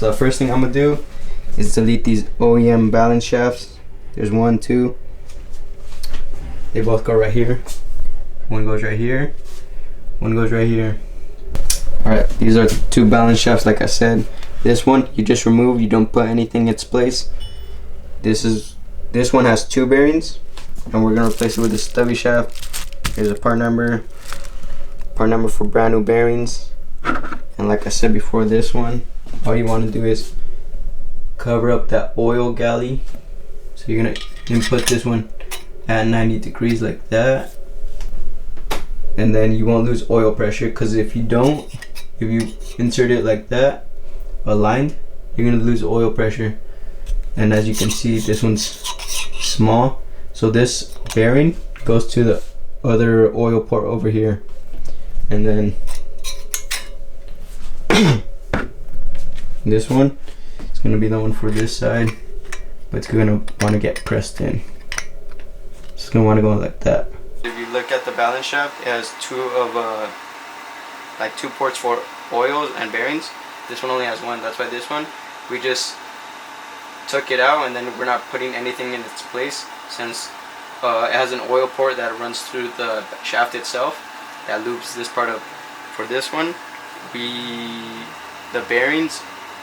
So the first thing I'm gonna do is delete these OEM balance shafts. There's 1, 2. They both go right here. One goes right here. One goes right here. Alright, these are 2 balance shafts like I said. This one you just remove, you don't put anything in its place. This one has 2 bearings, and we're gonna replace it with a stubby shaft. Here's a part number for brand new bearings. And like I said before, this one, all you want to do is cover up that oil galley. So you're gonna input this one at 90 degrees like that, and then you won't lose oil pressure, because if you insert it like that, aligned, you're gonna lose oil pressure. And as you can see, this one's small, so this bearing goes to the other oil port over here, and then this one is gonna be the one for this side, but it's gonna want to get pressed in. It's gonna want to go like that. If you look at the balance shaft, it has 2 ports for oils and bearings. This one only has 1. That's why this one we just took it out, and then we're not putting anything in its place, since it has an oil port that runs through the shaft itself that loops this part up. For this one, the bearings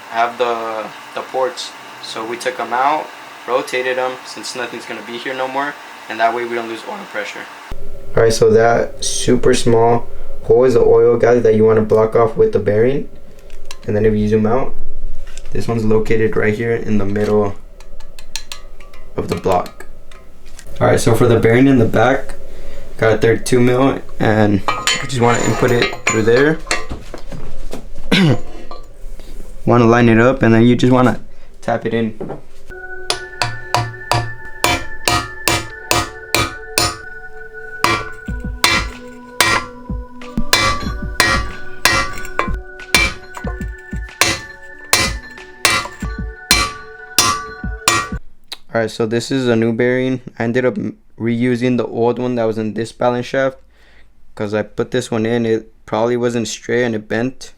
have the ports, so we took them out, rotated them, since nothing's gonna be here no more, and that way we don't lose oil pressure. Alright, so that super small hole is the oil galley that you want to block off with the bearing. And then if you zoom out, this one's located right here in the middle of the block. Alright, so for the bearing in the back, got a 32 mil, and you just want to input it through there. Want to line it up, and then you just want to tap it in. Alright, so this is a new bearing. I ended up reusing the old one that was in this balance shaft, because I put this one in, it probably wasn't straight and it bent.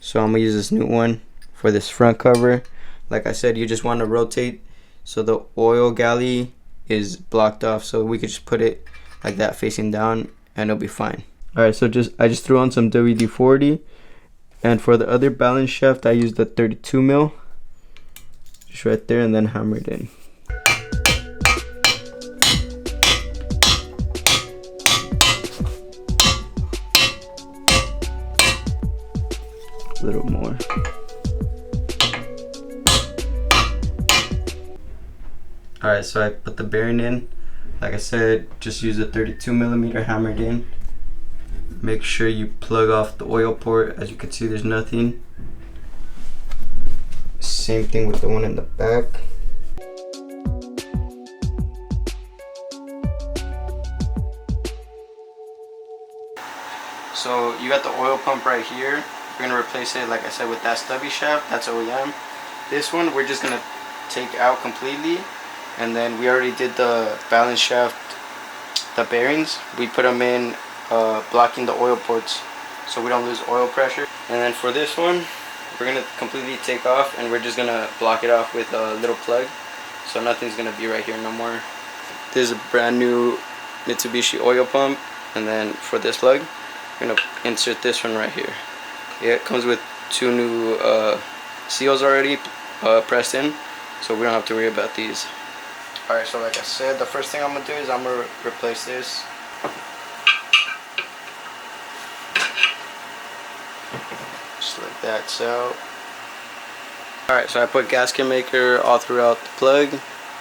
So I'm gonna use this new one for this front cover. Like I said, you just want to rotate so the oil galley is blocked off, so we could just put it like that facing down and it'll be fine. Alright, so I just threw on some WD-40, and for the other balance shaft I used the 32 mil, just right there, and then hammer it in. A little more. Alright, so I put the bearing in. Like I said, just use a 32mm hammered in. Make sure you plug off the oil port. As you can see, there's nothing. Same thing with the one in the back. So you got the oil pump right here. We're gonna replace it, like I said, with that stubby shaft. That's OEM. This one we're just gonna take out completely, and then we already did the balance shaft, the bearings. We put them in, blocking the oil ports, so we don't lose oil pressure. And then for this one, we're gonna completely take off, and we're just gonna block it off with a little plug, so nothing's gonna be right here no more. This is a brand new Mitsubishi oil pump, and then for this plug, we're gonna insert this one right here. Yeah, it comes with 2 new seals already pressed in, so we don't have to worry about these. Alright, so like I said, the first thing I'm gonna do is I'm gonna replace this. Just like that. So alright, so I put gasket maker all throughout the plug.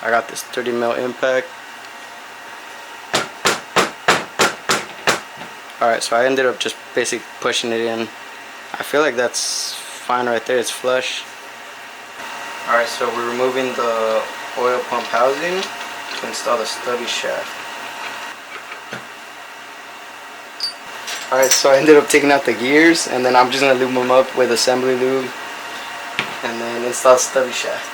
I got this 30mm impact. Alright, so I ended up just basically pushing it in. I feel like that's fine right there, it's flush. Alright, so we're removing the oil pump housing to install the stubby shaft. Alright, so I ended up taking out the gears, and then I'm just going to lube them up with assembly lube, and then install the stubby shaft.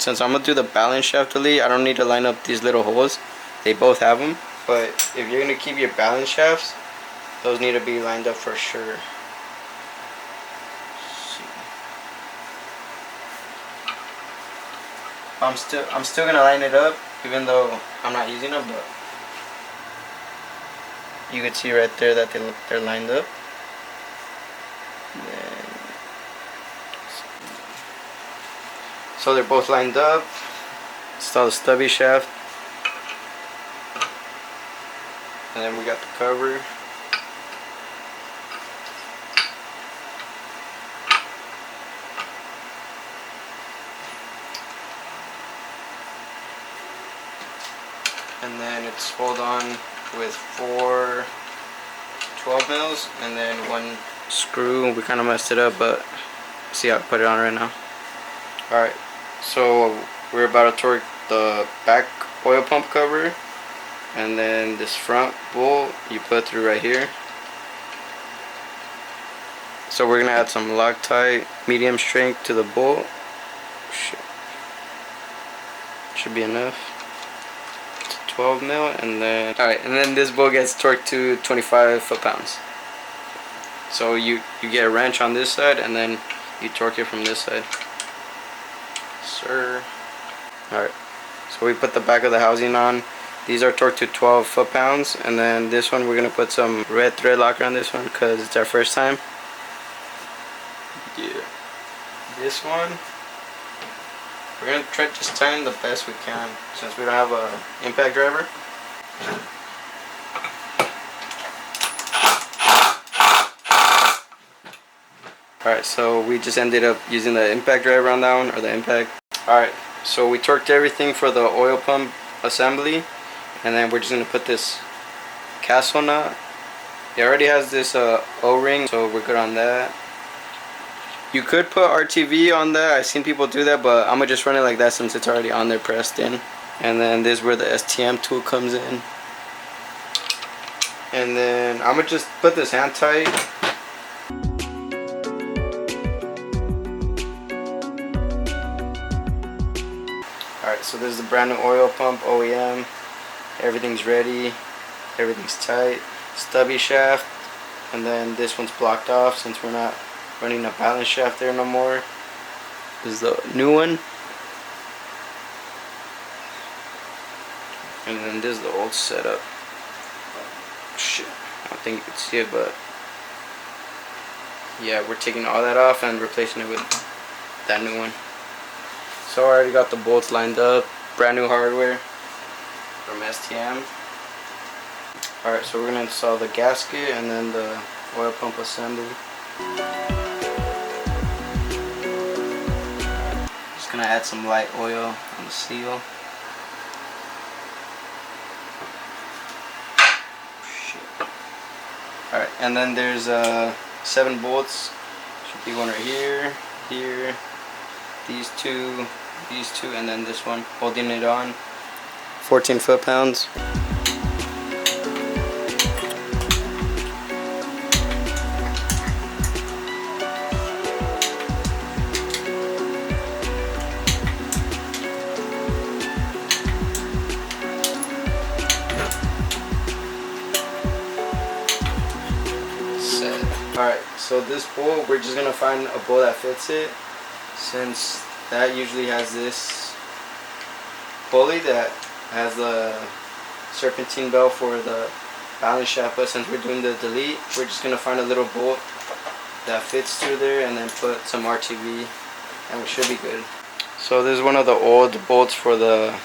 since I'm gonna do the balance shaft delete, I don't need to line up these little holes. They both have them. But if you're gonna keep your balance shafts, those need to be lined up for sure. I'm still gonna line it up, even though I'm not using them, but you can see right there that they're lined up. Then, so they're both lined up. Install the stubby shaft, and then we got the cover. And then it's held on with 4 12 mils and then 1 screw. We kind of messed it up, but see how I put it on right now. Alright, so we're about to torque the back oil pump cover, and then this front bolt you put through right here. So we're gonna add some Loctite medium strength to the bolt. Should be enough. 12 mil, and then this bolt gets torqued to 25 foot-pounds. So you get a wrench on this side, and then you torque it from this side. Sir. Alright, so we put the back of the housing on. These are torqued to 12 foot-pounds, and then this one we're gonna put some red thread locker on this one because it's our first time. Yeah. This one, we're gonna try to just tighten the best we can since we don't have a impact driver. Alright, so we just ended up using the impact driver on that one, or the impact. Alright, so we torqued everything for the oil pump assembly, and then we're just gonna put this castle nut. It already has this O-ring, so we're good on that. You could put RTV on that. I've seen people do that, but I'm gonna just run it like that since it's already on there pressed in. And then this is where the STM tool comes in. And then I'm gonna just put this hand tight. Alright, so this is the brand new oil pump, OEM. Everything's ready. Everything's tight. Stubby shaft. And then this one's blocked off since we're not running a balance shaft there no more. This is the new one. And then this is the old setup. Shit, I don't think you can see it, but yeah, we're taking all that off and replacing it with that new one. So I already got the bolts lined up. Brand new hardware from STM. Alright, so we're going to install the gasket and then the oil pump assembly. Just going to add some light oil on the seal. Alright, and then there's 7 bolts. Should be one right here, here, these two, and then this one holding it on. 14 foot-pounds. Alright, so this bolt, we're just going to find a bolt that fits it, since that usually has this pulley that has the serpentine belt for the balance shaft, but since we're doing the delete, we're just going to find a little bolt that fits through there and then put some RTV and we should be good. So this is one of the old bolts for the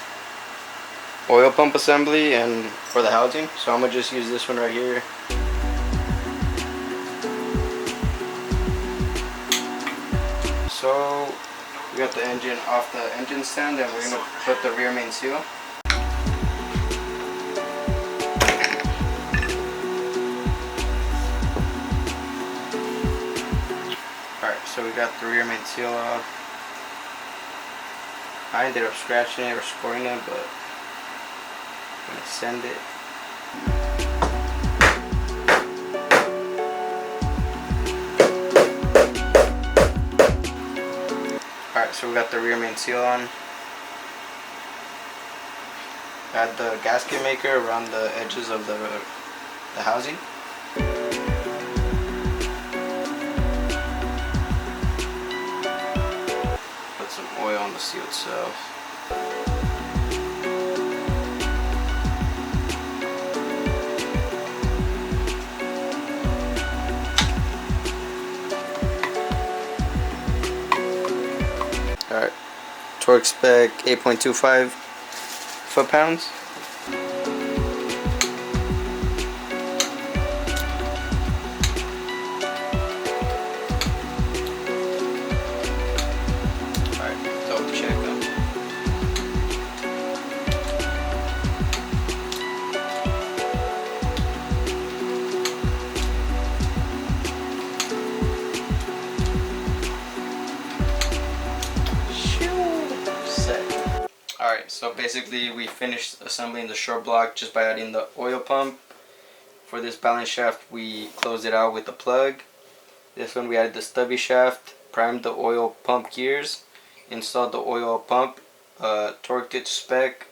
oil pump assembly and for the housing, so I'm going to just use this one right here. So we got the engine off the engine stand and we're going to put the rear main seal. Alright, so we got the rear main seal off. I ended up scratching it or scoring it, but I'm going to send it. Alright, so we got the rear main seal on. Add the gasket maker around the edges of the housing. Put some oil on the seal itself. Alright, torque spec 8.25 foot-pounds. Alright, double check them. Alright, so basically we finished assembling the short block just by adding the oil pump. For this balance shaft we closed it out with the plug. This one we added the stubby shaft, primed the oil pump gears, installed the oil pump, torqued it to spec,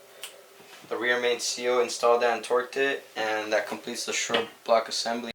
the rear main seal, installed that and torqued it, and that completes the short block assembly.